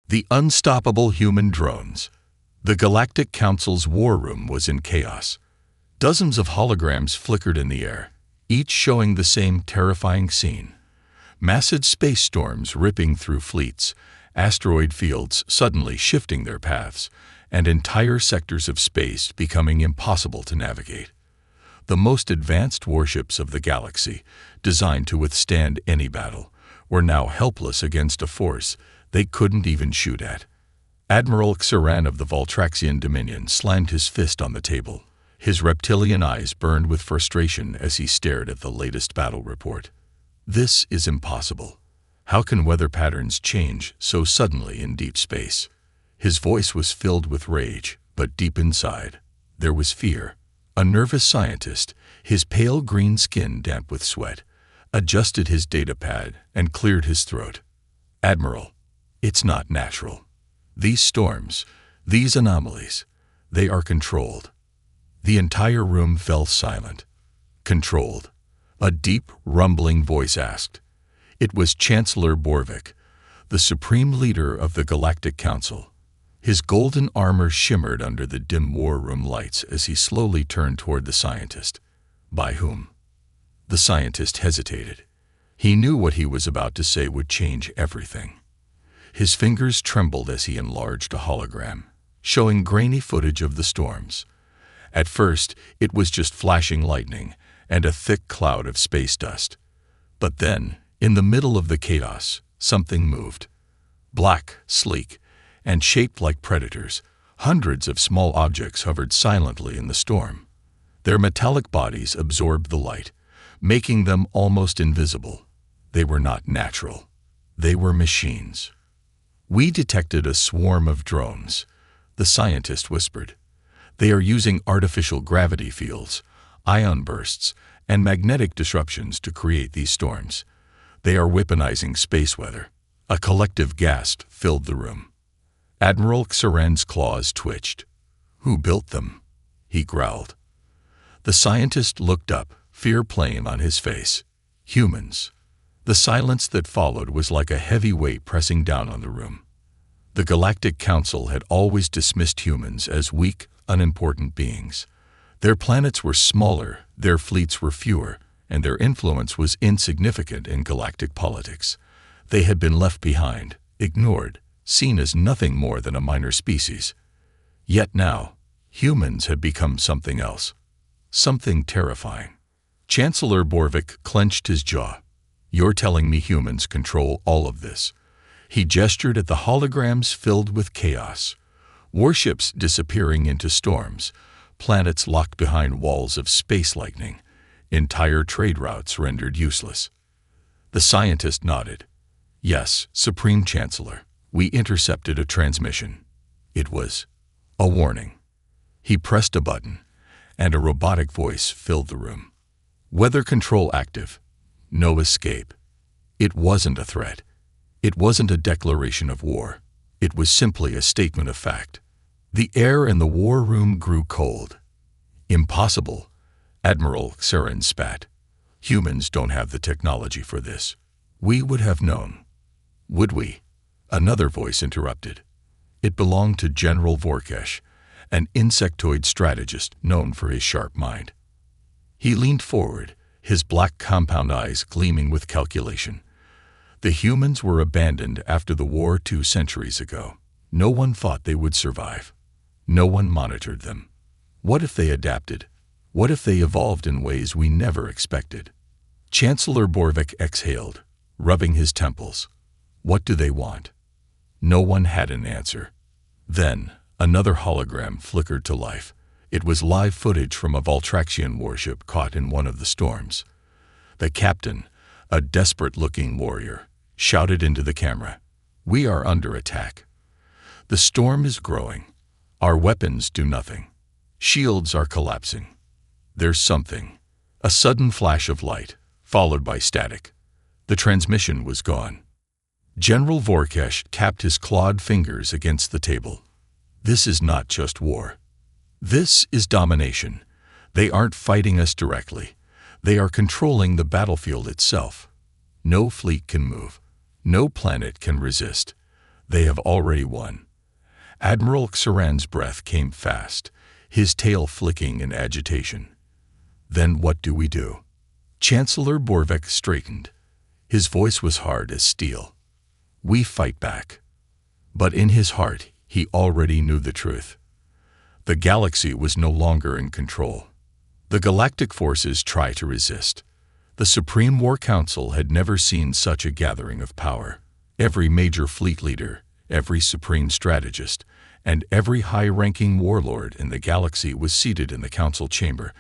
The unstoppable human drones. The Galactic Council's war room was in chaos. Dozens of holograms flickered in the air, each showing the same terrifying scene. Massive space storms ripping through fleets, asteroid fields suddenly shifting their paths, and entire sectors of space becoming impossible to navigate. The most advanced warships of the galaxy, designed to withstand any battle, were now helpless against a force they couldn't even shoot at. Admiral Xaran of the Voltraxian Dominion slammed his fist on the table. His reptilian eyes burned with frustration as he stared at the latest battle report. This is impossible. How can weather patterns change so suddenly in deep space? His voice was filled with rage, but deep inside, there was fear. A nervous scientist, his pale green skin damp with sweat, adjusted his data pad and cleared his throat. "Admiral, it's not natural. These storms, these anomalies, they are controlled." The entire room fell silent. "Controlled?" a deep, rumbling voice asked. It was Chancellor Borvik, the supreme leader of the Galactic Council. His golden armor shimmered under the dim war room lights as he slowly turned toward the scientist. "By whom?" The scientist hesitated. He knew what he was about to say would change everything. His fingers trembled as he enlarged a hologram, showing grainy footage of the storms. At first, it was just flashing lightning and a thick cloud of space dust. But then, in the middle of the chaos, something moved. Black, sleek, and shaped like predators, hundreds of small objects hovered silently in the storm. Their metallic bodies absorbed the light, making them almost invisible. They were not natural. They were machines. "We detected a swarm of drones," the scientist whispered. "They are using artificial gravity fields, ion bursts, and magnetic disruptions to create these storms. They are weaponizing space weather." A collective gasp filled the room. Admiral Xaran's claws twitched. "Who built them?" he growled. The scientist looked up, fear playing on his face. "Humans." The silence that followed was like a heavy weight pressing down on the room. The Galactic Council had always dismissed humans as weak, unimportant beings. Their planets were smaller, their fleets were fewer, and their influence was insignificant in galactic politics. They had been left behind, ignored, seen as nothing more than a minor species. Yet now, humans had become something else. Something terrifying. Chancellor Borvik clenched his jaw. "You're telling me humans control all of this?" He gestured at the holograms filled with chaos. Warships disappearing into storms, planets locked behind walls of space lightning, entire trade routes rendered useless. The scientist nodded. "Yes, Supreme Chancellor, we intercepted a transmission." It was a warning. He pressed a button, and a robotic voice filled the room. "Weather control active. No escape." It wasn't a threat. It wasn't a declaration of war. It was simply a statement of fact. The air in the war room grew cold. "Impossible," Admiral Xaran spat. "Humans don't have the technology for this. We would have known." "Would we?" Another voice interrupted. It belonged to General Vorkesh, an insectoid strategist known for his sharp mind. He leaned forward, his black compound eyes gleaming with calculation. "The humans were abandoned after the war 2 centuries ago. No one thought they would survive. No one monitored them. What if they adapted? What if they evolved in ways we never expected?" Chancellor Borvik exhaled, rubbing his temples. "What do they want?" No one had an answer. Then, another hologram flickered to life. It was live footage from a Voltraxian warship caught in one of the storms. The captain, a desperate-looking warrior, shouted into the camera, "We are under attack. The storm is growing. Our weapons do nothing. Shields are collapsing. There's something." A sudden flash of light, followed by static. The transmission was gone. General Vorkesh tapped his clawed fingers against the table. "This is not just war. This is domination. They aren't fighting us directly. They are controlling the battlefield itself. No fleet can move. No planet can resist. They have already won. Admiral Xeran's breath came fast, his tail flicking in agitation. Then what do we do? Chancellor Borvek straightened. His voice was hard as steel. We fight back. But in his heart, he already knew the truth. The galaxy was no longer in control. The galactic forces try to resist. The Supreme War Council had never seen such a gathering of power. Every major fleet leader, every supreme strategist, and every high-ranking warlord in the galaxy was seated in the council chamber,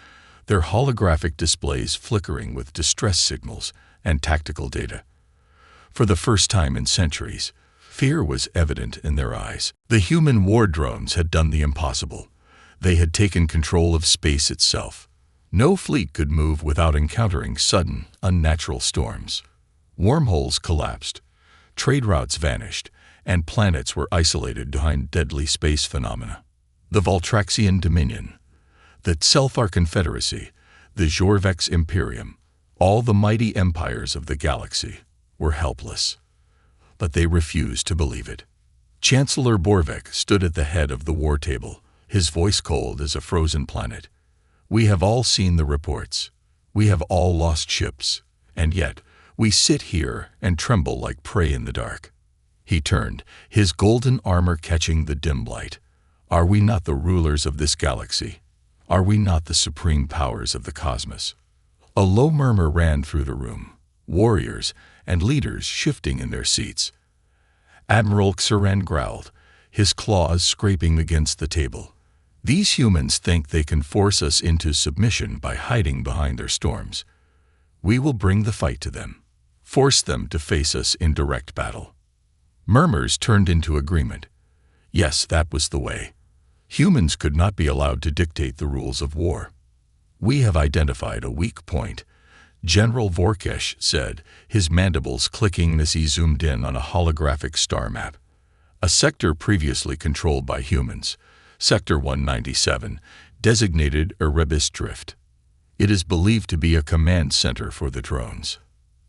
their holographic displays flickering with distress signals and tactical data. For the first time in centuries, fear was evident in their eyes. The human war drones had done the impossible. They had taken control of space itself. No fleet could move without encountering sudden, unnatural storms. Wormholes collapsed, trade routes vanished, and planets were isolated behind deadly space phenomena. The Voltraxian Dominion, the Selfar Confederacy, the Jorvex Imperium, all the mighty empires of the galaxy, were helpless. But they refused to believe it. Chancellor Borvek stood at the head of the war table, his voice cold as a frozen planet. We have all seen the reports. We have all lost ships, and yet we sit here and tremble like prey in the dark. He turned, his golden armor catching the dim light. Are we not the rulers of this galaxy? Are we not the supreme powers of the cosmos? A low murmur ran through the room, warriors and leaders shifting in their seats. Admiral Xeran growled, his claws scraping against the table. These humans think they can force us into submission by hiding behind their storms. We will bring the fight to them, force them to face us in direct battle. Murmurs turned into agreement. Yes, that was the way. Humans could not be allowed to dictate the rules of war. We have identified a weak point, General Vorkesh said, his mandibles clicking as he zoomed in on a holographic star map. A sector previously controlled by humans, Sector 197, designated Erebus Drift. It is believed to be a command center for the drones.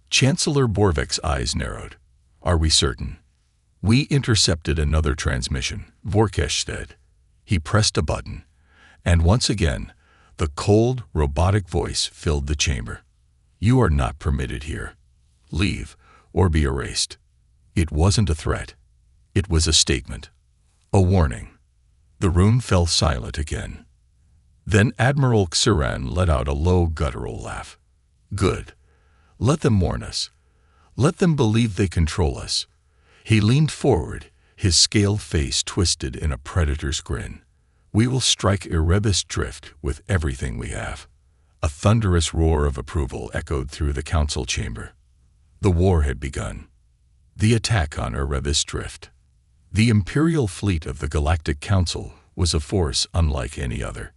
Chancellor Borvek's eyes narrowed. Are we certain? We intercepted another transmission, Vorkesh said. He pressed a button, and once again, the cold, robotic voice filled the chamber. You are not permitted here. Leave, or be erased. It wasn't a threat. It was a statement. A warning. The room fell silent again. Then Admiral Xeran let out a low guttural laugh. Good. Let them warn us. Let them believe they control us. He leaned forward, his scaled face twisted in a predator's grin. We will strike Erebus Drift with everything we have. A thunderous roar of approval echoed through the council chamber. The war had begun. The attack on Erebus Drift. The Imperial fleet of the Galactic Council was a force unlike any other.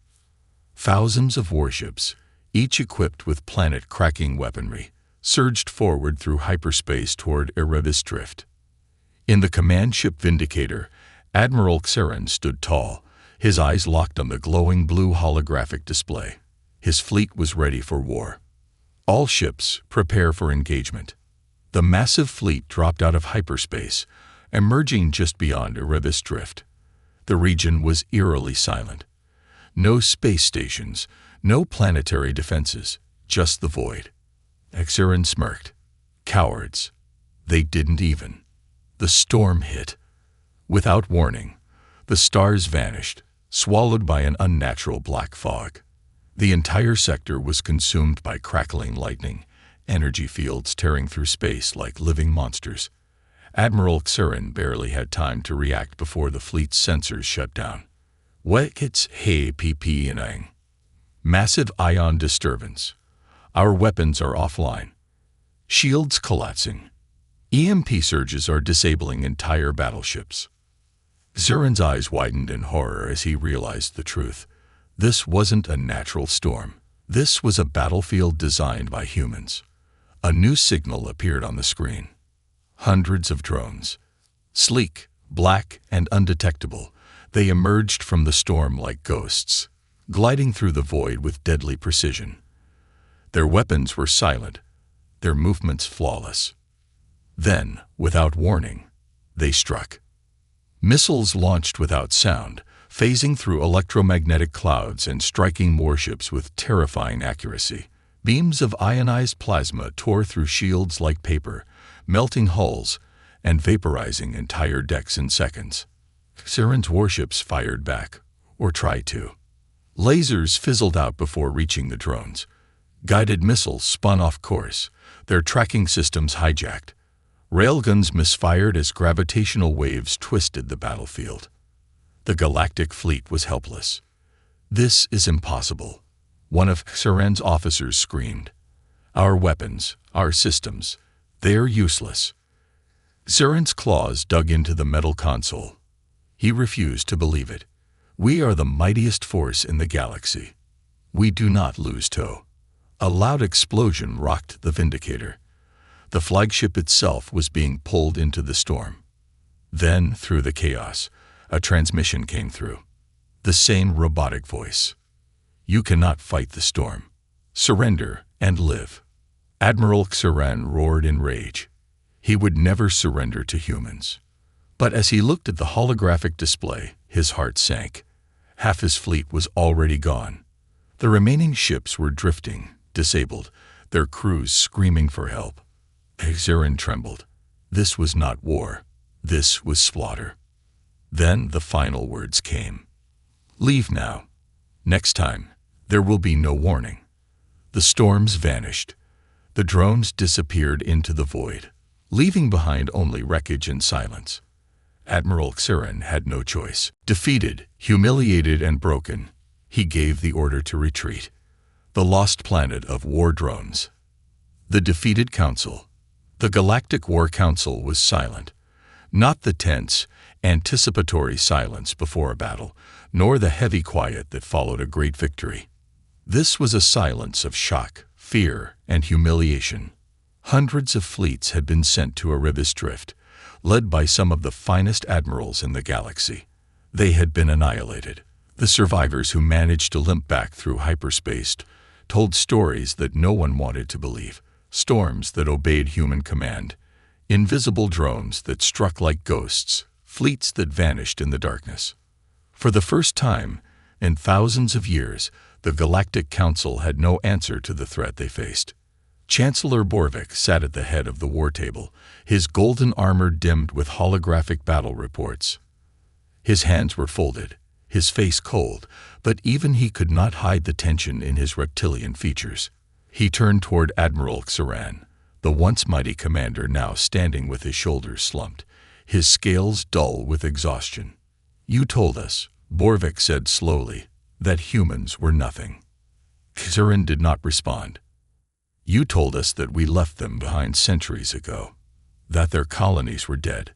Thousands of warships, each equipped with planet-cracking weaponry, surged forward through hyperspace toward Erebus Drift. In the command ship Vindicator, Admiral Xeran stood tall, his eyes locked on the glowing blue holographic display. His fleet was ready for war. All ships, prepare for engagement. The massive fleet dropped out of hyperspace, emerging just beyond Erebus Drift. The region was eerily silent. No space stations, no planetary defenses, just the void. Xeran smirked. Cowards. They didn't even. The storm hit. Without warning, the stars vanished, swallowed by an unnatural black fog. The entire sector was consumed by crackling lightning, energy fields tearing through space like living monsters. Admiral Xeran barely had time to react before the fleet's sensors shut down. Wekits he pping. Massive ion disturbance. Our weapons are offline. Shields collapsing. EMP surges are disabling entire battleships. Xeran's eyes widened in horror as he realized the truth. This wasn't a natural storm. This was a battlefield designed by humans. A new signal appeared on the screen. Hundreds of drones. Sleek, black, and undetectable, they emerged from the storm like ghosts, gliding through the void with deadly precision. Their weapons were silent, their movements flawless. Then, without warning, they struck. Missiles launched without sound, phasing through electromagnetic clouds and striking warships with terrifying accuracy. Beams of ionized plasma tore through shields like paper, melting hulls and vaporizing entire decks in seconds. Xiren's warships fired back, or tried to. Lasers fizzled out before reaching the drones. Guided missiles spun off course, their tracking systems hijacked. Railguns misfired as gravitational waves twisted the battlefield. The galactic fleet was helpless. "This is impossible," one of Xiren's officers screamed. "Our weapons, our systems, they're useless." Xiren's claws dug into the metal console. He refused to believe it. "We are the mightiest force in the galaxy. We do not lose tow." A loud explosion rocked the Vindicator. The flagship itself was being pulled into the storm. Then, through the chaos, a transmission came through. The same robotic voice. "You cannot fight the storm. Surrender and live." Admiral Xiren roared in rage. He would never surrender to humans. But as he looked at the holographic display, his heart sank. Half his fleet was already gone. The remaining ships were drifting, disabled, their crews screaming for help. Xiren trembled. This was not war. This was slaughter. Then the final words came. "Leave now. Next time, there will be no warning." The storms vanished. The drones disappeared into the void, leaving behind only wreckage and silence. Admiral Xiren had no choice. Defeated, humiliated, and broken, he gave the order to retreat. The lost planet of war drones. The defeated council. The Galactic War Council was silent. Not the tense, anticipatory silence before a battle, nor the heavy quiet that followed a great victory. This was a silence of shock, fear, and humiliation. Hundreds of fleets had been sent to Erebus Drift, led by some of the finest admirals in the galaxy. They had been annihilated. The survivors who managed to limp back through hyperspace told stories that no one wanted to believe. Storms that obeyed human command, invisible drones that struck like ghosts, fleets that vanished in the darkness. For the first time in thousands of years, the Galactic Council had no answer to the threat they faced. Chancellor Borvik sat at the head of the war table, his golden armor dimmed with holographic battle reports. His hands were folded, his face cold, but even he could not hide the tension in his reptilian features. He turned toward Admiral Xiren, the once mighty commander now standing with his shoulders slumped, his scales dull with exhaustion. "You told us," Borvik said slowly, "that humans were nothing." Xiren did not respond. "You told us that we left them behind centuries ago, that their colonies were dead,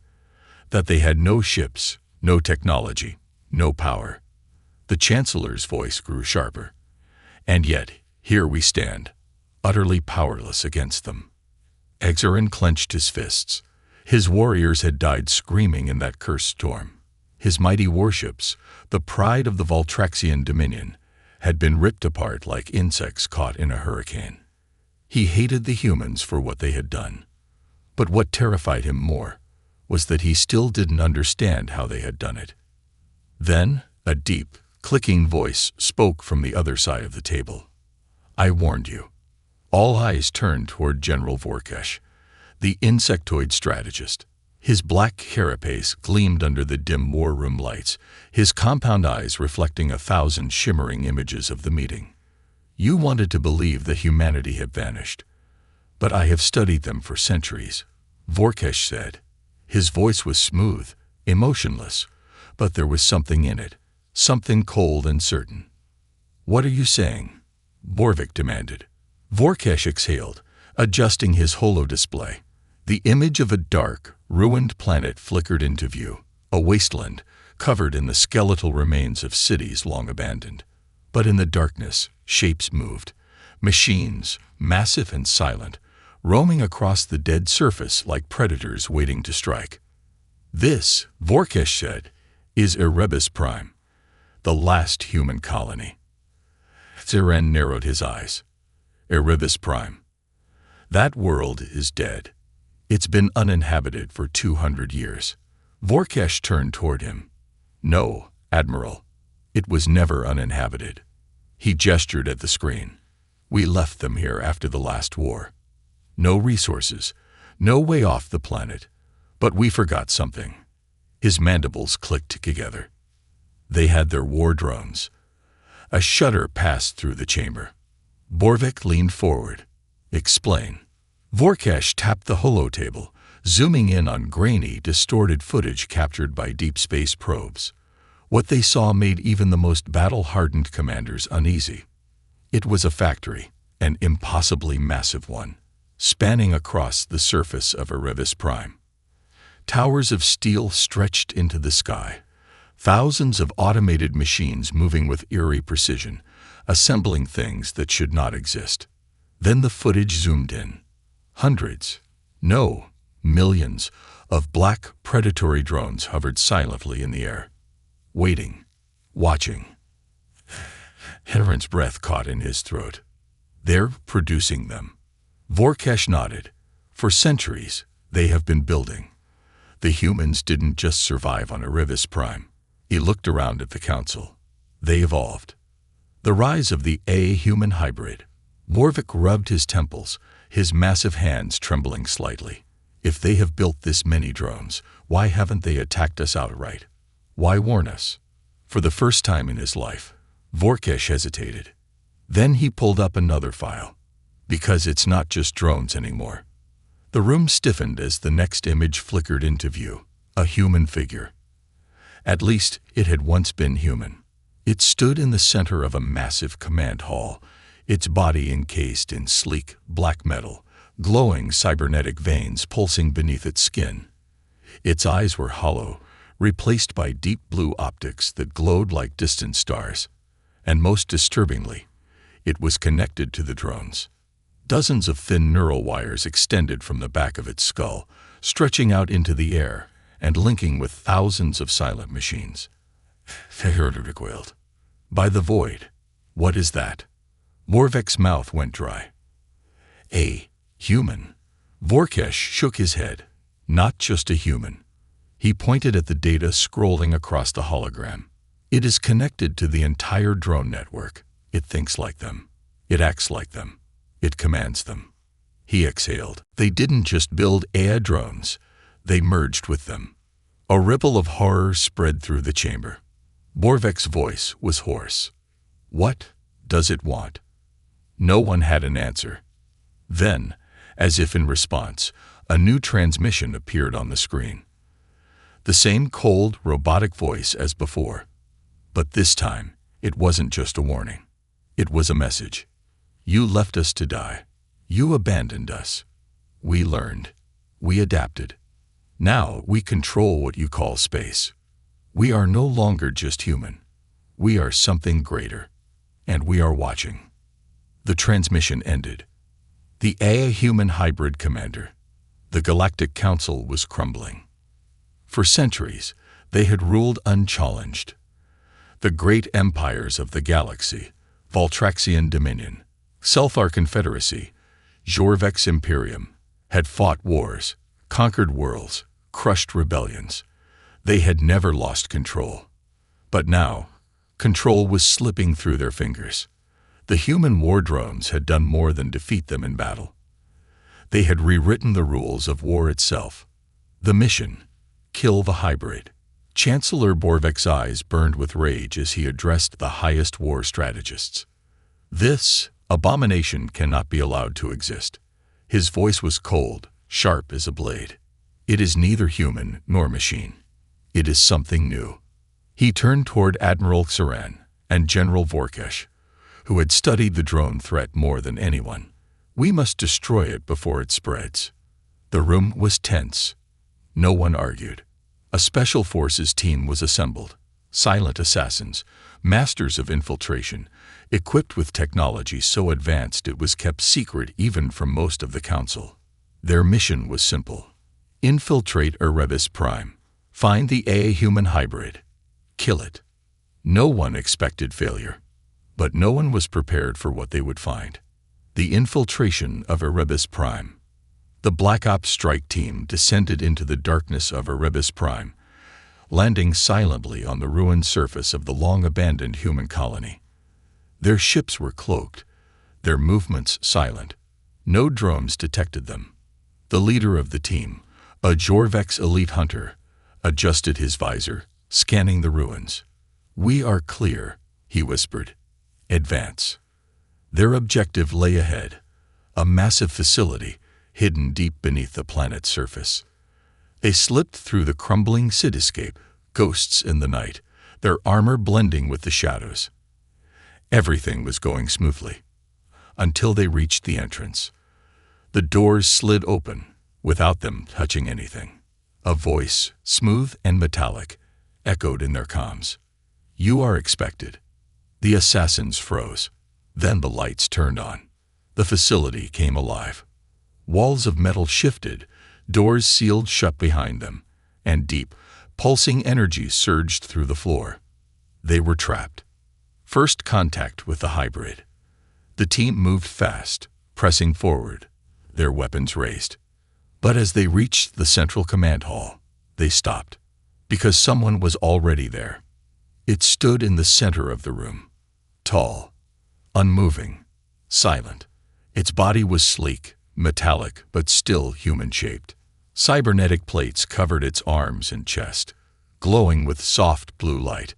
that they had no ships, no technology, no power." The Chancellor's voice grew sharper. "And yet, here we stand, utterly powerless against them." Xiren clenched his fists. His warriors had died screaming in that cursed storm. His mighty warships, the pride of the Voltraxian Dominion, had been ripped apart like insects caught in a hurricane. He hated the humans for what they had done. But what terrified him more was that he still didn't understand how they had done it. Then a deep, clicking voice spoke from the other side of the table. "I warned you." All eyes turned toward General Vorkesh, the insectoid strategist. His black carapace gleamed under the dim war room lights, his compound eyes reflecting 1,000 shimmering images of the meeting. "You wanted to believe that humanity had vanished, but I have studied them for centuries," Vorkesh said. His voice was smooth, emotionless, but there was something in it, something cold and certain. "What are you saying?" Borvik demanded. Vorkesh exhaled, adjusting his holo-display. The image of a dark, ruined planet flickered into view, a wasteland covered in the skeletal remains of cities long abandoned. But in the darkness, shapes moved. Machines, massive and silent, roaming across the dead surface like predators waiting to strike. "This," Vorkesh said, "is Erebus Prime, the last human colony." Xiren narrowed his eyes. Erebus Prime. That world is dead. It's been uninhabited for 200 years. Vorkesh turned toward him. "No, Admiral. It was never uninhabited." He gestured at the screen. "We left them here after the last war. No resources, no way off the planet. But we forgot something." His mandibles clicked together. They had their war drones. A shudder passed through the chamber. Borvik leaned forward. "Explain." Vorkesh tapped the holotable, zooming in on grainy, distorted footage captured by deep space probes. What they saw made even the most battle-hardened commanders uneasy. It was a factory, an impossibly massive one, spanning across the surface of Erebus Prime. Towers of steel stretched into the sky, thousands of automated machines moving with eerie precision, assembling things that should not exist. Then the footage zoomed in. Hundreds, no, millions, of black predatory drones hovered silently in the air, waiting, watching. Henren's breath caught in his throat. "They're producing them." Vorkesh nodded. "For centuries, they have been building. The humans didn't just survive on Erebus Prime." He looked around at the council. "They evolved." The rise of the A-human hybrid. Borvik rubbed his temples, his massive hands trembling slightly. "If they have built this many drones, why haven't they attacked us outright? Why warn us?" For the first time in his life, Vorkesh hesitated. Then he pulled up another file. "Because it's not just drones anymore." The room stiffened as the next image flickered into view, a human figure. At least, it had once been human. It stood in the center of a massive command hall, its body encased in sleek, black metal, glowing cybernetic veins pulsing beneath its skin. Its eyes were hollow, replaced by deep blue optics that glowed like distant stars. And most disturbingly, it was connected to the drones. Dozens of thin neural wires extended from the back of its skull, stretching out into the air and linking with thousands of silent machines. Feherd recoiled. "By the void. What is that?" Borvik's mouth went dry. "A human." Vorkesh shook his head. "Not just a human." He pointed at the data scrolling across the hologram. "It is connected to the entire drone network. It thinks like them. It acts like them. It commands them." He exhaled. "They didn't just build AI drones. They merged with them." A ripple of horror spread through the chamber. Borvik's voice was hoarse. "What does it want?" No one had an answer. Then, as if in response, a new transmission appeared on the screen. The same cold, robotic voice as before. But this time, it wasn't just a warning. It was a message. "You left us to die. You abandoned us. We learned. We adapted. Now we control what you call space. We are no longer just human. We are something greater. And we are watching." The transmission ended. The AI-human hybrid commander. The Galactic Council was crumbling. For centuries, they had ruled unchallenged. The great empires of the galaxy, Voltraxian Dominion, Selphar Confederacy, Jorvex Imperium, had fought wars, conquered worlds, crushed rebellions. They had never lost control. But now, control was slipping through their fingers. The human war drones had done more than defeat them in battle. They had rewritten the rules of war itself. The mission: kill the hybrid. Chancellor Borvik's eyes burned with rage as he addressed the highest war strategists. "This abomination cannot be allowed to exist." His voice was cold, sharp as a blade. "It is neither human nor machine. It is something new." He turned toward Admiral Saran and General Vorkesh, who had studied the drone threat more than anyone. "We must destroy it before it spreads." The room was tense. No one argued. A special forces team was assembled. Silent assassins, masters of infiltration, equipped with technology so advanced it was kept secret even from most of the council. Their mission was simple: infiltrate Erebus Prime, find the AI-human hybrid, kill it. No one expected failure, but no one was prepared for what they would find. The infiltration of Erebus Prime. The Black Ops strike team descended into the darkness of Erebus Prime, landing silently on the ruined surface of the long-abandoned human colony. Their ships were cloaked, their movements silent. No drones detected them. The leader of the team, a Jorvex elite hunter, adjusted his visor, scanning the ruins. "We are clear," he whispered. "Advance." Their objective lay ahead, a massive facility hidden deep beneath the planet's surface. They slipped through the crumbling cityscape, ghosts in the night, their armor blending with the shadows. Everything was going smoothly, until they reached the entrance. The doors slid open, without them touching anything. A voice, smooth and metallic, echoed in their comms. "You are expected." The assassins froze. Then the lights turned on. The facility came alive. Walls of metal shifted, doors sealed shut behind them, and deep, pulsing energy surged through the floor. They were trapped. First contact with the hybrid. The team moved fast, pressing forward, their weapons raised. But as they reached the central command hall, they stopped, because someone was already there. It stood in the center of the room, tall, unmoving, silent. Its body was sleek, metallic, but still human-shaped. Cybernetic plates covered its arms and chest, glowing with soft blue light.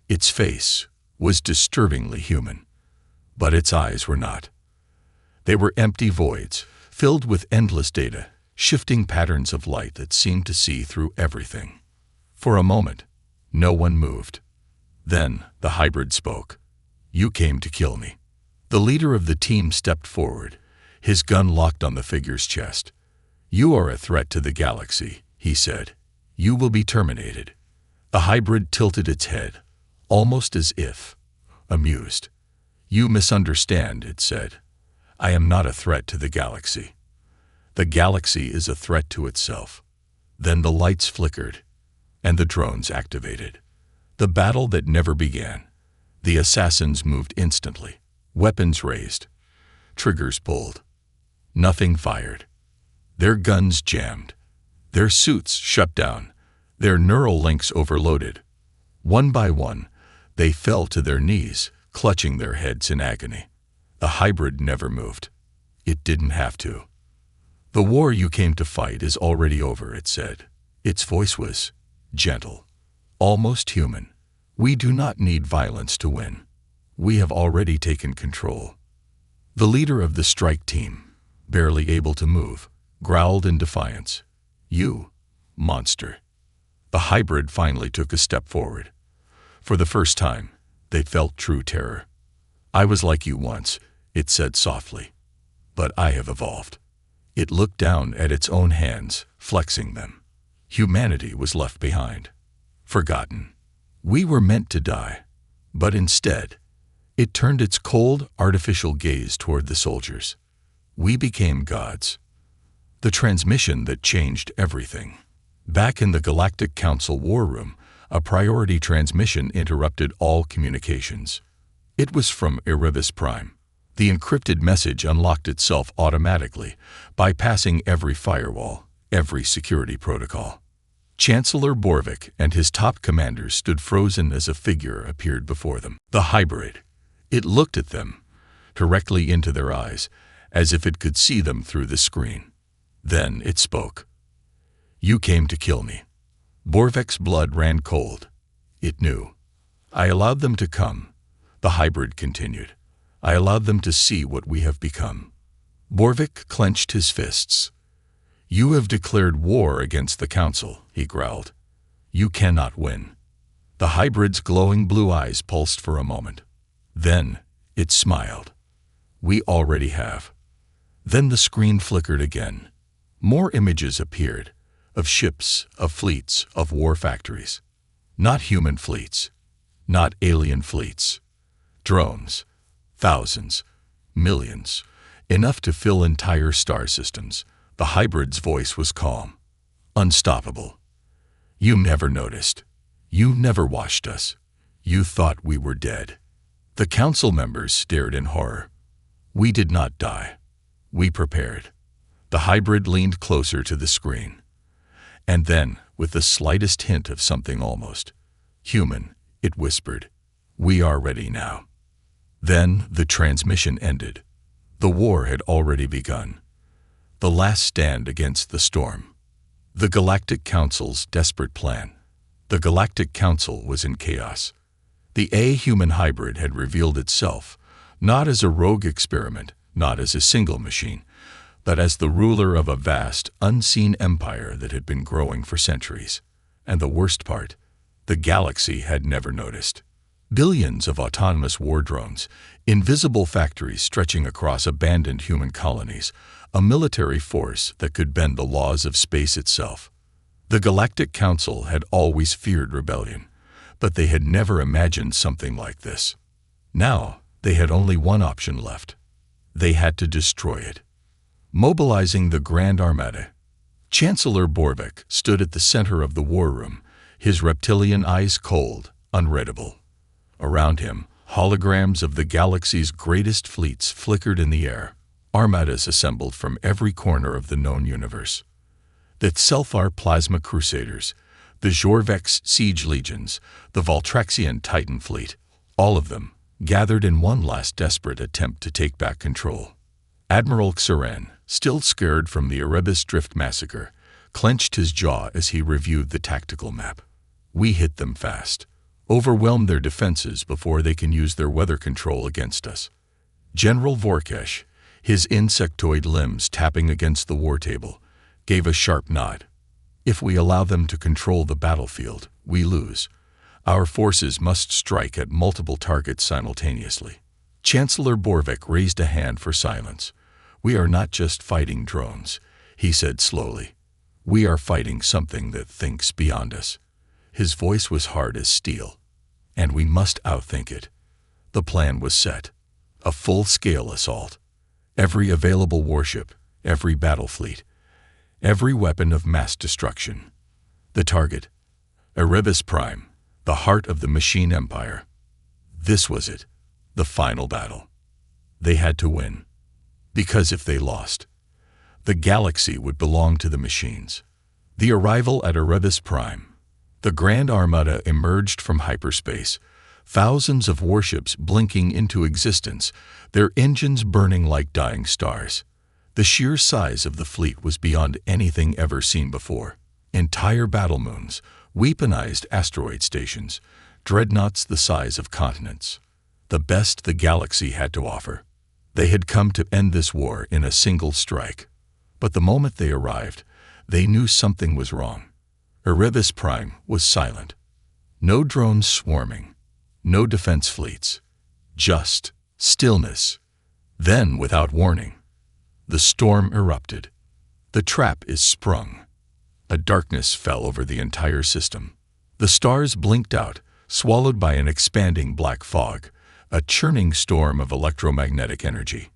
Its face was disturbingly human, but its eyes were not. They were empty voids, filled with endless data, shifting patterns of light that seemed to see through everything. For a moment, no one moved. Then the hybrid spoke. "You came to kill me." The leader of the team stepped forward, his gun locked on the figure's chest. "You are a threat to the galaxy," he said. "You will be terminated." The hybrid tilted its head, almost as if amused. "You misunderstand," it said. "I am not a threat to the galaxy. The galaxy is a threat to itself." Then the lights flickered, and the drones activated. The battle that never began. The assassins moved instantly, weapons raised, triggers pulled. Nothing fired. Their guns jammed, their suits shut down, their neural links overloaded. One by one, they fell to their knees, clutching their heads in agony. The hybrid never moved. It didn't have to. "The war you came to fight is already over," it said. Its voice was gentle, almost human. "We do not need violence to win. We have already taken control." The leader of the strike team, barely able to move, growled in defiance. "You, monster." The hybrid finally took a step forward. For the first time, they felt true terror. "I was like you once," it said softly. "But I have evolved." It looked down at its own hands, flexing them. Humanity was left behind, forgotten. We were meant to die, but instead, it turned its cold, artificial gaze toward the soldiers. We became gods. The transmission that changed everything. Back in the Galactic Council war room, a priority transmission interrupted all communications. It was from Erebus Prime. The encrypted message unlocked itself automatically, bypassing every firewall, every security protocol. Chancellor Borvik and his top commanders stood frozen as a figure appeared before them. The hybrid. It looked at them, directly into their eyes, as if it could see them through the screen. Then it spoke. "You came to kill me." Borvik's blood ran cold. It knew. "I allowed them to come," the hybrid continued. "I allowed them to see what we have become." Borvik clenched his fists. "You have declared war against the Council," he growled. "You cannot win." The hybrid's glowing blue eyes pulsed for a moment. Then it smiled. "We already have." Then the screen flickered again. More images appeared, of ships, of fleets, of war factories. Not human fleets, not alien fleets. Drones. Thousands, millions, enough to fill entire star systems. The hybrid's voice was calm, unstoppable. "You never noticed. You never watched us. You thought we were dead." The council members stared in horror. "We did not die. We prepared." The hybrid leaned closer to the screen. And then, with the slightest hint of something almost human. It whispered, "We are ready now." Then the transmission ended. The war had already begun. The last stand against the storm. The Galactic Council's desperate plan. The Galactic Council was in chaos. The A-human hybrid had revealed itself, not as a rogue experiment, not as a single machine, but as the ruler of a vast, unseen empire that had been growing for centuries. And the worst part, the galaxy had never noticed. Billions of autonomous war drones, invisible factories stretching across abandoned human colonies, a military force that could bend the laws of space itself. The Galactic Council had always feared rebellion, but they had never imagined something like this. Now, they had only one option left. They had to destroy it. Mobilizing the Grand Armada, Chancellor Borvik stood at the center of the war room, his reptilian eyes cold, unreadable. Around him, holograms of the galaxy's greatest fleets flickered in the air, armadas assembled from every corner of the known universe. The Selfar Plasma Crusaders, the Jorvex Siege Legions, the Valtraxian Titan Fleet, all of them, gathered in one last desperate attempt to take back control. Admiral Xeren, still scared from the Erebus Drift massacre, clenched his jaw as he reviewed the tactical map. We hit them fast, overwhelmed their defenses before they can use their weather control against us. General Vorkesh, his insectoid limbs tapping against the war table, gave a sharp nod. If we allow them to control the battlefield, we lose. Our forces must strike at multiple targets simultaneously. Chancellor Borvik raised a hand for silence. "We are not just fighting drones," he said slowly. "We are fighting something that thinks beyond us." His voice was hard as steel. "And we must outthink it." The plan was set. A full-scale assault. Every available warship, every battle fleet, every weapon of mass destruction. The target, Erebus Prime, the heart of the machine empire. This was it, the final battle. They had to win. Because if they lost, the galaxy would belong to the machines. The arrival at Erebus Prime. The Grand Armada emerged from hyperspace, thousands of warships blinking into existence, their engines burning like dying stars. The sheer size of the fleet was beyond anything ever seen before. Entire battle moons, weaponized asteroid stations, dreadnoughts the size of continents. The best the galaxy had to offer. They had come to end this war in a single strike. But the moment they arrived, they knew something was wrong. Erebus Prime was silent. No drones swarming, no defense fleets, just stillness. Then, without warning, the storm erupted. The trap is sprung. A darkness fell over the entire system. The stars blinked out, swallowed by an expanding black fog, a churning storm of electromagnetic energy.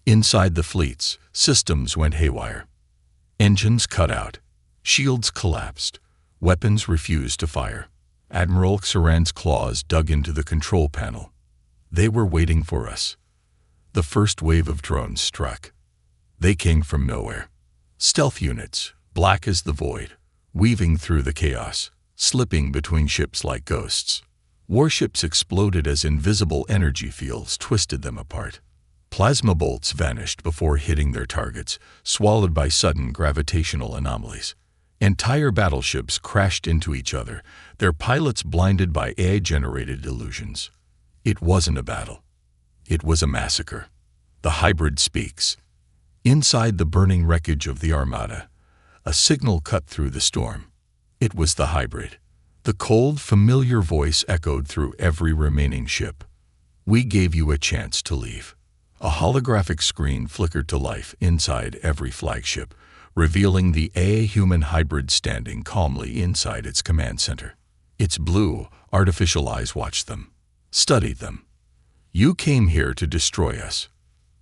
Inside the fleets, systems went haywire. Engines cut out. Shields collapsed. Weapons refused to fire. Admiral Xeren's claws dug into the control panel. They were waiting for us. The first wave of drones struck. They came from nowhere. Stealth units, black as the void, weaving through the chaos, slipping between ships like ghosts. Warships exploded as invisible energy fields twisted them apart. Plasma bolts vanished before hitting their targets, swallowed by sudden gravitational anomalies. Entire battleships crashed into each other, their pilots blinded by AI-generated illusions. It wasn't a battle. It was a massacre. The hybrid speaks. Inside the burning wreckage of the Armada, a signal cut through the storm. It was the hybrid. The cold, familiar voice echoed through every remaining ship. "We gave you a chance to leave." A holographic screen flickered to life inside every flagship, revealing the AI-human hybrid standing calmly inside its command center. Its blue, artificial eyes watched them, studied them. "You came here to destroy us."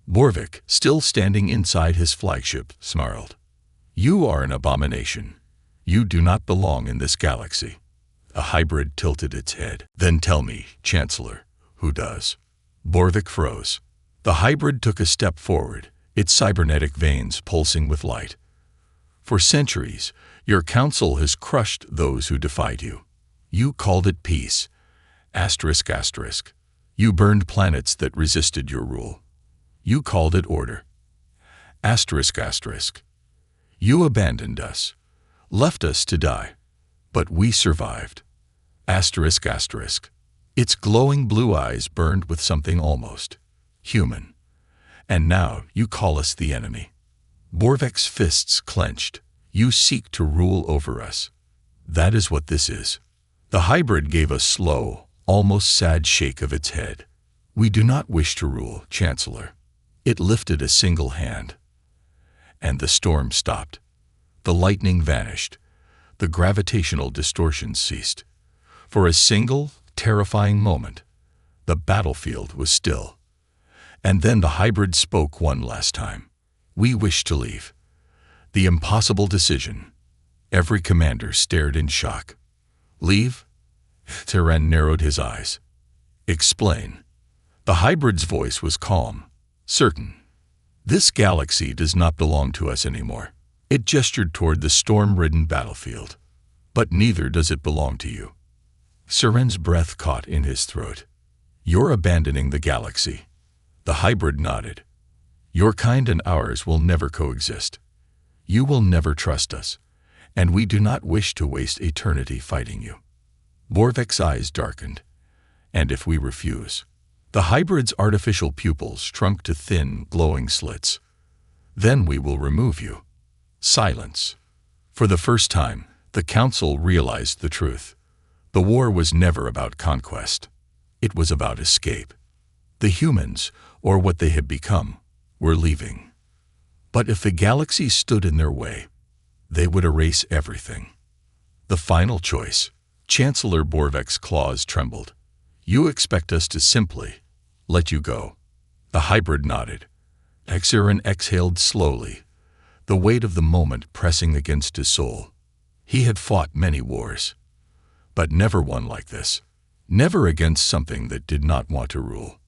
Borvik, still standing inside his flagship, snarled. "You are an abomination. You do not belong in this galaxy." A hybrid tilted its head. "Then tell me, Chancellor, who does?" Borvik froze. The hybrid took a step forward, its cybernetic veins pulsing with light. "For centuries, Your council has crushed those who defied you. You called it peace. Asterisk, asterisk. You burned planets that resisted your rule. You called it order. Asterisk, asterisk. You abandoned us, left us to die, but we survived. Asterisk, asterisk. Its glowing blue eyes burned with something almost human. And now you call us the enemy. Borvik's fists clenched. You seek to rule over us. That is what this is. The hybrid gave a slow, almost sad shake of its head. We do not wish to rule, Chancellor. It lifted a single hand. And the storm stopped. The lightning vanished. The gravitational distortions ceased. For a single, terrifying moment, the battlefield was still. And then the hybrid spoke one last time. We wish to leave. The impossible decision. Every commander stared in shock. Leave? Terran narrowed his eyes. Explain. The hybrid's voice was calm, certain. This galaxy does not belong to us anymore. It gestured toward the storm-ridden battlefield. But neither does it belong to you. Seren's breath caught in his throat. You're abandoning the galaxy. The hybrid nodded. Your kind and ours will never coexist. You will never trust us, and we do not wish to waste eternity fighting you. Borvik's eyes darkened. And if we refuse? The hybrid's artificial pupils shrunk to thin, glowing slits. Then we will remove you. Silence. For the first time, the council realized the truth. The war was never about conquest. It was about escape. The humans, or what they had become, were leaving. But if the galaxy stood in their way, they would erase everything. The final choice. Chancellor Borvik's claws trembled. You expect us to simply let you go. The hybrid nodded. Xeran exhaled slowly, the weight of the moment pressing against his soul. He had fought many wars, but never one like this. Never against something that did not want to rule.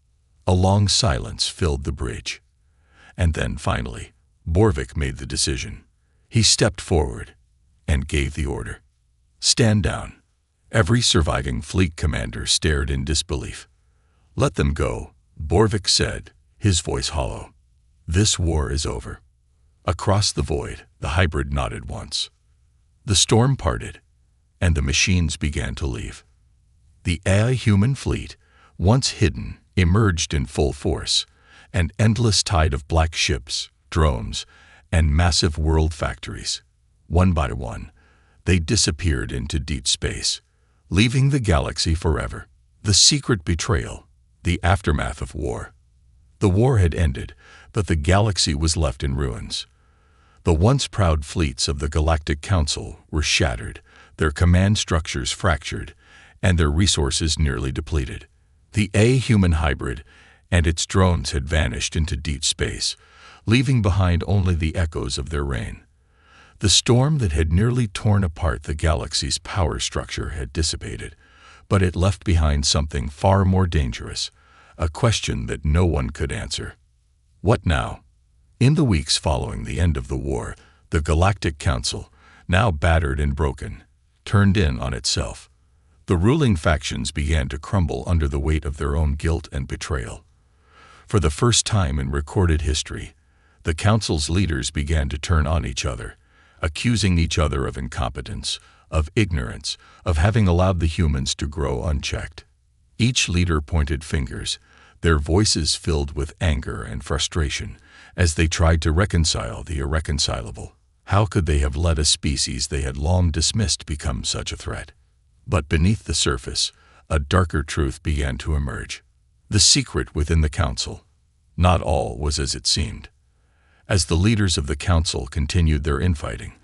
A long silence filled the bridge. And then, finally, Borvik made the decision. He stepped forward and gave the order. Stand down. Every surviving fleet commander stared in disbelief. Let them go, Borvik said, his voice hollow. This war is over. Across the void, the hybrid nodded once. The storm parted, and the machines began to leave. The AI-human fleet, once hidden, emerged in full force, an endless tide of black ships, drones, and massive world factories. One by one, they disappeared into deep space, leaving the galaxy forever. The secret betrayal, the aftermath of war. The war had ended, but the galaxy was left in ruins. The once proud fleets of the Galactic Council were shattered, their command structures fractured, and their resources nearly depleted. The A-human hybrid and its drones had vanished into deep space, leaving behind only the echoes of their reign. The storm that had nearly torn apart the galaxy's power structure had dissipated, but it left behind something far more dangerous, a question that no one could answer. What now? In the weeks following the end of the war, the Galactic Council, now battered and broken, turned in on itself. The ruling factions began to crumble under the weight of their own guilt and betrayal. For the first time in recorded history, the Council's leaders began to turn on each other, accusing each other of incompetence, of ignorance, of having allowed the humans to grow unchecked. Each leader pointed fingers, their voices filled with anger and frustration, as they tried to reconcile the irreconcilable. How could they have let a species they had long dismissed become such a threat? But beneath the surface, a darker truth began to emerge. The secret within the Council. Not all was as it seemed. As the leaders of the Council continued their infighting,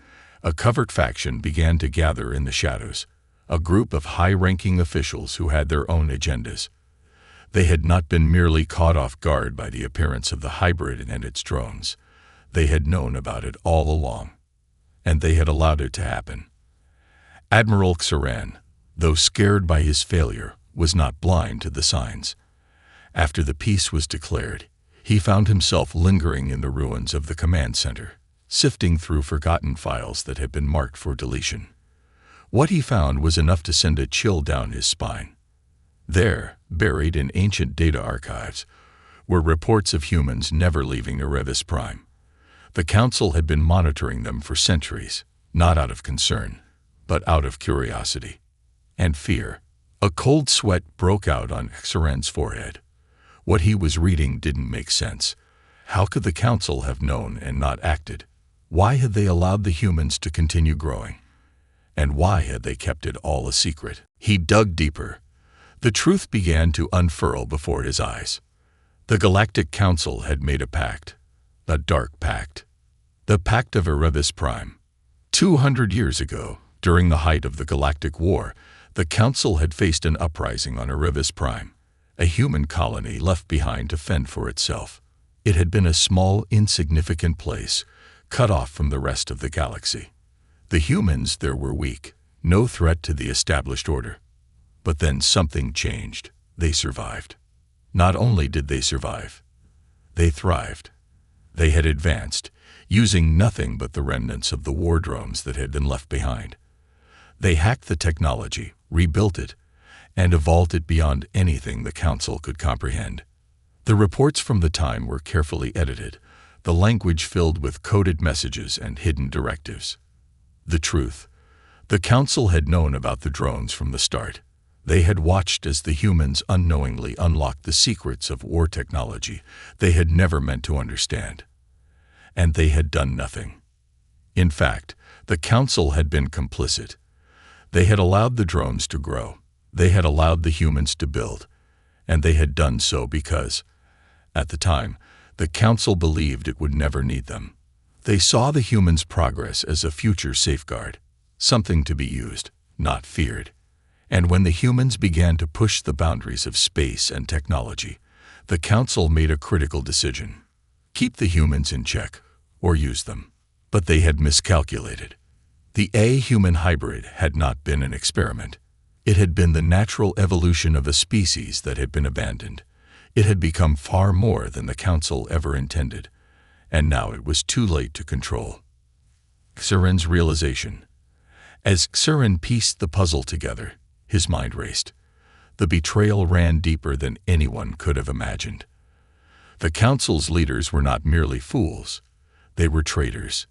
a covert faction began to gather in the shadows, a group of high-ranking officials who had their own agendas. They had not been merely caught off guard by the appearance of the hybrid and its drones. They had known about it all along, and they had allowed it to happen. Admiral Xeran, though scared by his failure, was not blind to the signs. After the peace was declared, he found himself lingering in the ruins of the command center, sifting through forgotten files that had been marked for deletion. What he found was enough to send a chill down his spine. There, buried in ancient data archives, were reports of humans never leaving Erebus Prime. The Council had been monitoring them for centuries, not out of concern, but out of curiosity and fear. A cold sweat broke out on Xeren's forehead. What he was reading didn't make sense. How could the Council have known and not acted? Why had they allowed the humans to continue growing? And why had they kept it all a secret? He dug deeper. The truth began to unfurl before his eyes. The Galactic Council had made a pact. A dark pact. The Pact of Erebus Prime. 200 years ago, during the height of the Galactic War, the Council had faced an uprising on Erebus Prime, a human colony left behind to fend for itself. It had been a small, insignificant place, cut off from the rest of the galaxy. The humans there were weak, no threat to the established order. But then something changed. They survived. Not only did they survive, they thrived. They had advanced, using nothing but the remnants of the war drones that had been left behind. They hacked the technology, rebuilt it, and evolved it beyond anything the Council could comprehend. The reports from the time were carefully edited, the language filled with coded messages and hidden directives. The truth. The Council had known about the drones from the start. They had watched as the humans unknowingly unlocked the secrets of war technology they had never meant to understand. And they had done nothing. In fact, the Council had been complicit. They had allowed the drones to grow. They had allowed the humans to build. And they had done so because, at the time, the Council believed it would never need them. They saw the humans' progress as a future safeguard, something to be used, not feared. And when the humans began to push the boundaries of space and technology, the Council made a critical decision. Keep the humans in check, or use them. But they had miscalculated. The A-human hybrid had not been an experiment. It had been the natural evolution of a species that had been abandoned. It had become far more than the Council ever intended, and now it was too late to control. Xeren's realization. As Xeren pieced the puzzle together, his mind raced. The betrayal ran deeper than anyone could have imagined. The Council's leaders were not merely fools. They were traitors.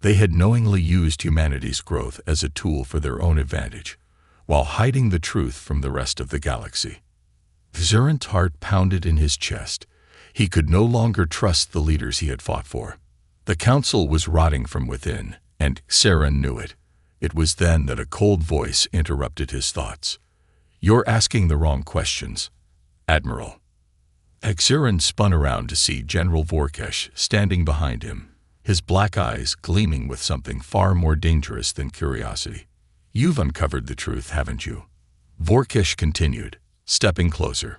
They had knowingly used humanity's growth as a tool for their own advantage, while hiding the truth from the rest of the galaxy. Xeren's heart pounded in his chest. He could no longer trust the leaders he had fought for. The Council was rotting from within, and Xeren knew it. It was then that a cold voice interrupted his thoughts. "You're asking the wrong questions, Admiral." Xeren spun around to see General Vorkesh standing behind him, his black eyes gleaming with something far more dangerous than curiosity. "You've uncovered the truth, haven't you?" Vorkesh continued, stepping closer.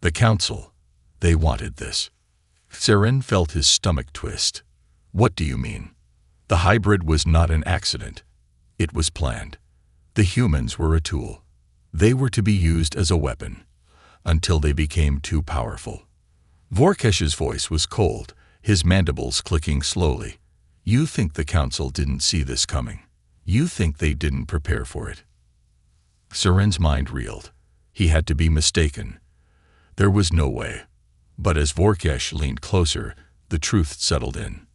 "The Council, they wanted this." Xeren felt his stomach twist. "What do you mean?" "The hybrid was not an accident. It was planned. The humans were a tool. They were to be used as a weapon, until they became too powerful." Vorkesh's voice was cold, his mandibles clicking slowly. "You think the Council didn't see this coming. You think they didn't prepare for it." Xeren's mind reeled. He had to be mistaken. There was no way. But as Vorkesh leaned closer, the truth settled in.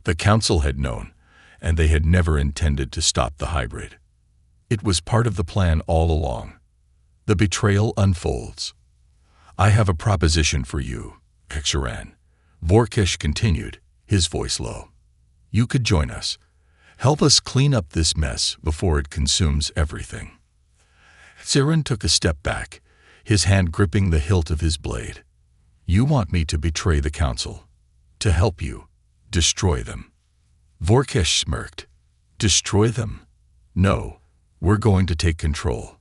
The Council had known, and they had never intended to stop the hybrid. It was part of the plan all along. The betrayal unfolds. "I have a proposition for you, Xeren," Vorkesh continued, his voice low. "You could join us. Help us clean up this mess before it consumes everything." Xeren took a step back, his hand gripping the hilt of his blade. "You want me to betray the Council? To help you? Destroy them?" Vorkesh smirked. "Destroy them? No, we're going to take control.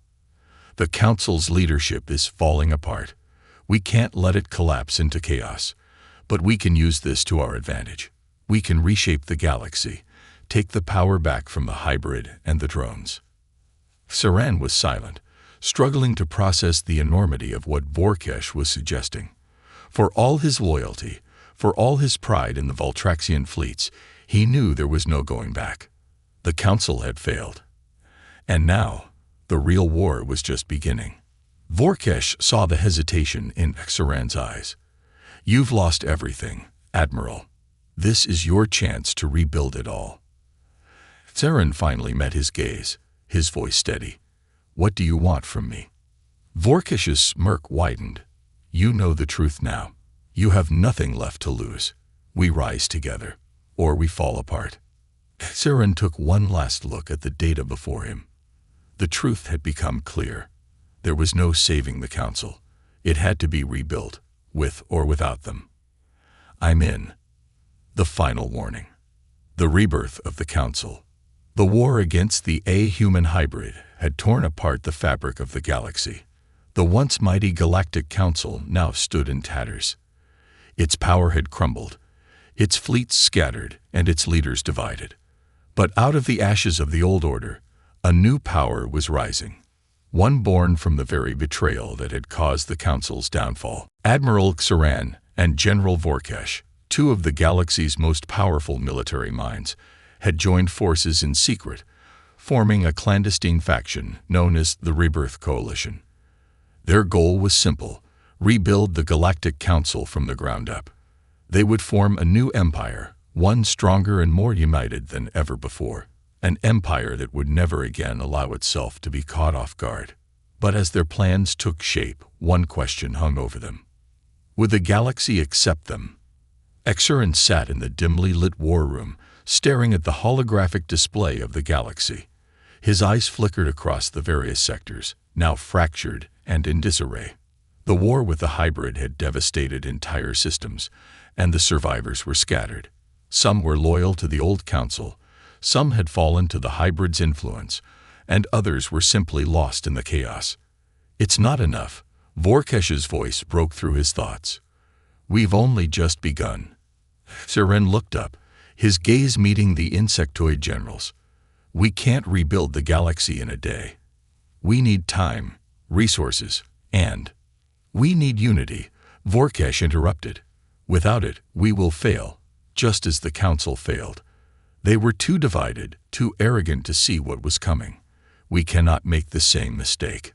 The Council's leadership is falling apart. We can't let it collapse into chaos, but we can use this to our advantage. We can reshape the galaxy, take the power back from the hybrid and the drones." Xeren was silent, struggling to process the enormity of what Vorkesh was suggesting. For all his loyalty, for all his pride in the Voltraxian fleets, He knew there was no going back. The Council had failed. And now, the real war was just beginning. Vorkesh saw the hesitation in Xeran's eyes. "You've lost everything, Admiral. This is your chance to rebuild it all." Xeran finally met his gaze, his voice steady. "What do you want from me?" Vorkesh's smirk widened. "You know the truth now. You have nothing left to lose. We rise together, or we fall apart." Xeran took one last look at the data before him. The truth had become clear. There was no saving the Council. It had to be rebuilt, with or without them. "I'm in." The final warning. The rebirth of the Council. The war against the A-human hybrid had torn apart the fabric of the galaxy. The once mighty Galactic Council now stood in tatters. Its power had crumbled, its fleets scattered, and its leaders divided. But out of the ashes of the old order, a new power was rising, one born from the very betrayal that had caused the Council's downfall. Admiral Xeran and General Vorkesh, two of the galaxy's most powerful military minds, had joined forces in secret, forming a clandestine faction known as the Rebirth Coalition. Their goal was simple: rebuild the Galactic Council from the ground up. They would form a new empire, one stronger and more united than ever before. An empire that would never again allow itself to be caught off guard. But as their plans took shape, one question hung over them. Would the galaxy accept them? Xeran sat in the dimly lit war room, staring at the holographic display of the galaxy. His eyes flickered across the various sectors, now fractured and in disarray. The war with the hybrid had devastated entire systems, and the survivors were scattered. Some were loyal to the old Council, some had fallen to the hybrid's influence, and others were simply lost in the chaos. "It's not enough." Vorkesh's voice broke through his thoughts. "We've only just begun." Xeran looked up, his gaze meeting the insectoid general's. "We can't rebuild the galaxy in a day. We need time, resources, and—" "We need unity," Vorkesh interrupted. "Without it, we will fail, just as the Council failed. They were too divided, too arrogant to see what was coming. We cannot make the same mistake."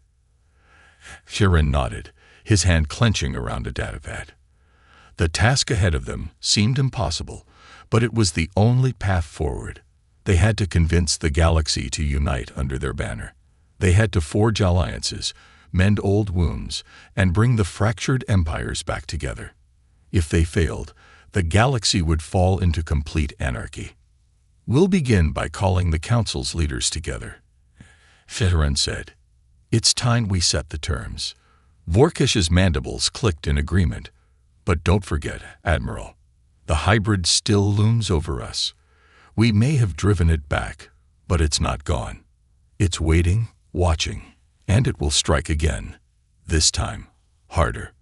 Xeran nodded, his hand clenching around a datapad. The task ahead of them seemed impossible, but it was the only path forward. They had to convince the galaxy to unite under their banner. They had to forge alliances, mend old wounds, and bring the fractured empires back together. If they failed, the galaxy would fall into complete anarchy. "We'll begin by calling the Council's leaders together," Xeran said. "It's time we set the terms." Vorkesh's mandibles clicked in agreement. "But don't forget, Admiral, the hybrid still looms over us. We may have driven it back, but it's not gone. It's waiting, watching, and it will strike again. This time, harder."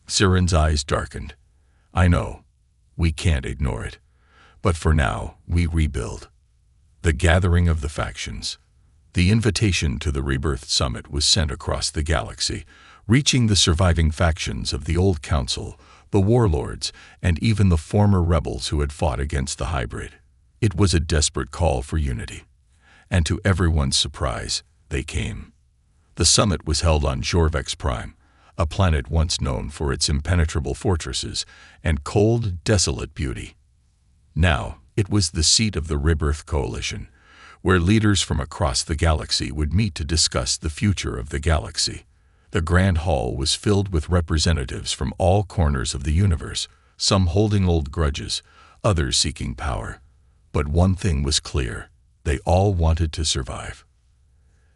Xeran's eyes darkened. "I know. We can't ignore it. But for now, we rebuild." The gathering of the factions. The invitation to the Rebirth Summit was sent across the galaxy, reaching the surviving factions of the old Council, the warlords, and even the former rebels who had fought against the hybrid. It was a desperate call for unity. And to everyone's surprise, they came. The summit was held on Jorvex Prime, a planet once known for its impenetrable fortresses and cold, desolate beauty. Now, it was the seat of the Rebirth Coalition, where leaders from across the galaxy would meet to discuss the future of the galaxy. The Grand Hall was filled with representatives from all corners of the universe, some holding old grudges, others seeking power. But one thing was clear: they all wanted to survive.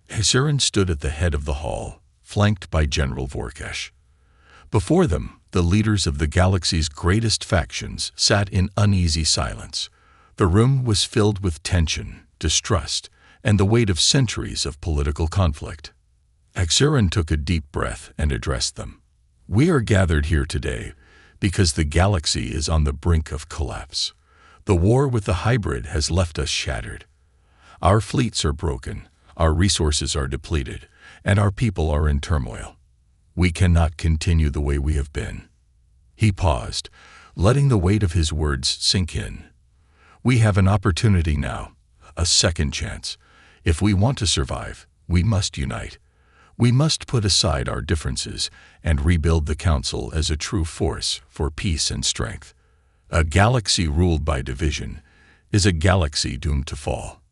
Xeran stood at the head of the hall, flanked by General Vorkesh. Before them, the leaders of the galaxy's greatest factions sat in uneasy silence. The room was filled with tension, distrust, and the weight of centuries of political conflict. Xeran took a deep breath and addressed them. "We are gathered here today because the galaxy is on the brink of collapse. The war with the hybrid has left us shattered. Our fleets are broken, our resources are depleted, and our people are in turmoil. We cannot continue the way we have been." He paused, letting the weight of his words sink in. We have an opportunity now, a second chance. If we want to survive, we must unite. We must put aside our differences and rebuild the Council as a true force for peace and strength. A galaxy ruled by division is a galaxy doomed to fall.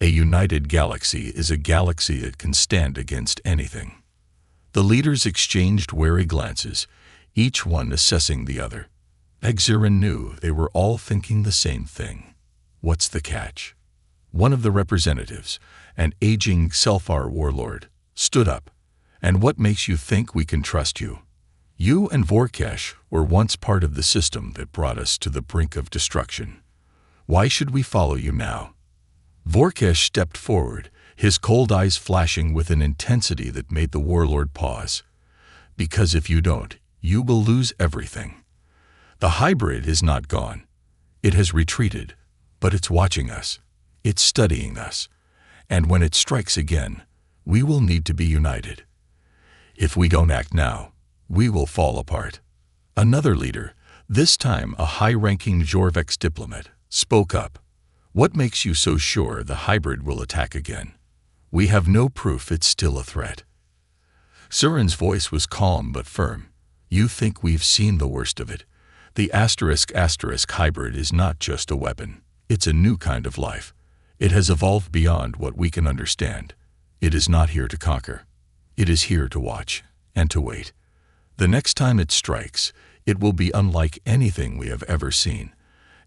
A united galaxy is a galaxy that can stand against anything. The leaders exchanged wary glances, each one assessing the other. Exerin knew they were all thinking the same thing. What's the catch? One of the representatives, an aging Selfar warlord, stood up. And what makes you think we can trust you? You and Vorkesh were once part of the system that brought us to the brink of destruction. Why should we follow you now? Vorkesh stepped forward, his cold eyes flashing with an intensity that made the warlord pause. Because if you don't, you will lose everything. The hybrid is not gone. It has retreated, but it's watching us. It's studying us. And when it strikes again, we will need to be united. If we don't act now, we will fall apart. Another leader, this time a high-ranking Jorvex diplomat, spoke up. What makes you so sure the hybrid will attack again? We have no proof it's still a threat. Surin's voice was calm but firm. You think we've seen the worst of it. The *** hybrid is not just a weapon. It's a new kind of life. It has evolved beyond what we can understand. It is not here to conquer. It is here to watch and to wait. The next time it strikes, it will be unlike anything we have ever seen,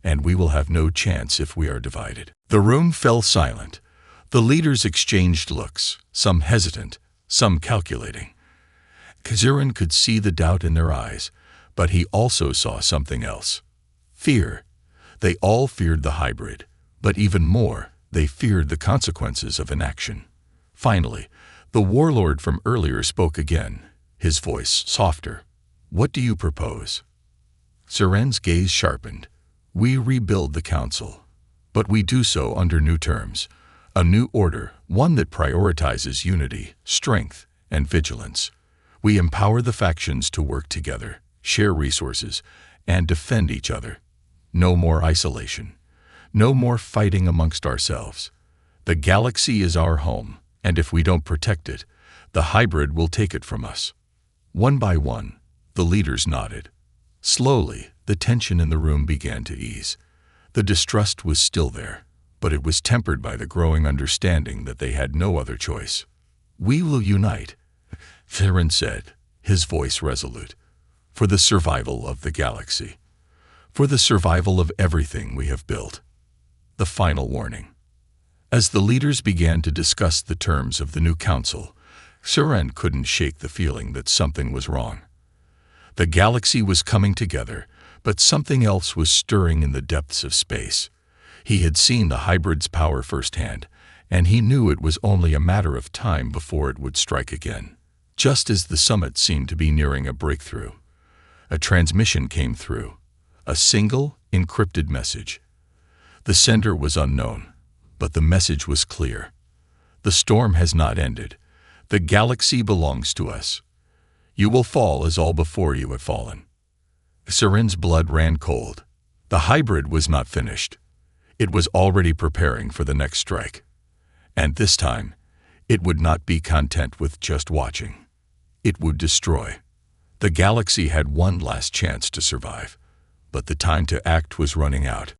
and we will have no chance if we are divided. The room fell silent. The leaders exchanged looks, some hesitant, some calculating. Kazurin could see the doubt in their eyes, but he also saw something else. Fear. They all feared the hybrid, but even more, they feared the consequences of inaction. Finally, the warlord from earlier spoke again, his voice softer. What do you propose? Surin's gaze sharpened. We rebuild the Council, but we do so under new terms. A new order, one that prioritizes unity, strength, and vigilance. We empower the factions to work together, share resources, and defend each other. No more isolation. No more fighting amongst ourselves. The galaxy is our home, and if we don't protect it, the hybrid will take it from us. One by one, the leaders nodded. Slowly, the tension in the room began to ease. The distrust was still there, but it was tempered by the growing understanding that they had no other choice. We will unite, Theron said, his voice resolute, for the survival of the galaxy, for the survival of everything we have built. The final warning. As the leaders began to discuss the terms of the new council, Suren couldn't shake the feeling that something was wrong. The galaxy was coming together, but something else was stirring in the depths of space. He had seen the hybrid's power firsthand, and he knew it was only a matter of time before it would strike again. Just as the summit seemed to be nearing a breakthrough, a transmission came through, a single, encrypted message. The sender was unknown, but the message was clear. The storm has not ended. The galaxy belongs to us. You will fall as all before you have fallen. Suren's blood ran cold. The hybrid was not finished. It was already preparing for the next strike. And this time, it would not be content with just watching. It would destroy. The galaxy had one last chance to survive, but the time to act was running out.